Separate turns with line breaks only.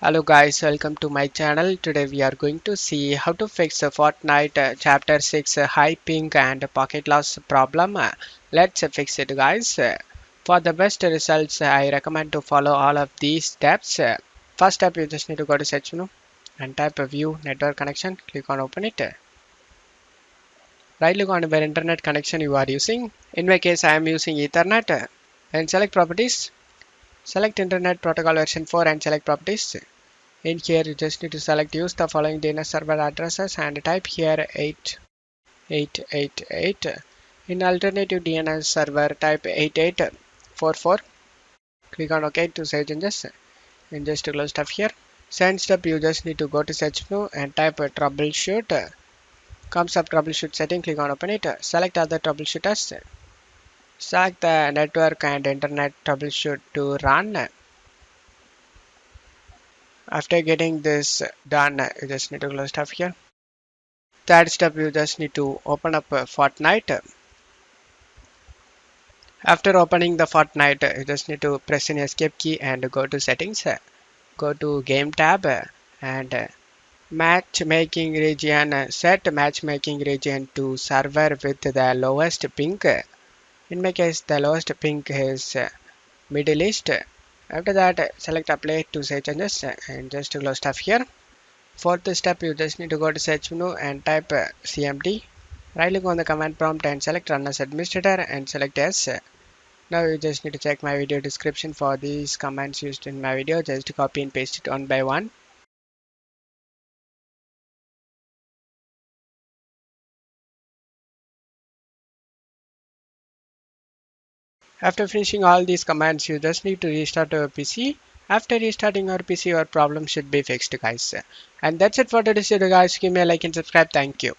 Hello guys, welcome to my channel. Today we are going to see how to fix a Fortnite Chapter 6 high ping and pocket loss problem. Let's fix it guys. For the best results, I recommend to follow all of these steps. First step, you just need to go to search menu and type view network connection. Click on open it. Right click on where internet connection you are using. In my case, I am using Ethernet. And select properties. Select internet protocol version 4 and select properties. In here you just need to select use the following DNS server addresses and type here 8888. In alternative DNS server type 8844. Click on OK to save changes and just to close stuff here. Second step, you just need to go to search menu and type troubleshoot. Comes up troubleshoot setting, click on open it. Select other troubleshooters. Select the network and internet troubleshoot to run. After getting this done, you just need to close stuff here. Third step, you just need to open up Fortnite. After opening the Fortnite, you just need to press an escape key and go to settings. Go to game tab and matchmaking region. Set matchmaking region to server with the lowest ping. In my case, the lowest ping is Middle East. After that, select apply to save changes and just close stuff here. Fourth step, you just need to go to search menu and type cmd. Right click on the command prompt and select run as administrator and select yes. Now you just need to check my video description for these commands used in my video. Just copy and paste it one by one. After finishing all these commands, you just need to restart your PC. After restarting your PC, your problem should be fixed guys. And that's it for today's video guys. Give me a like and subscribe. Thank you.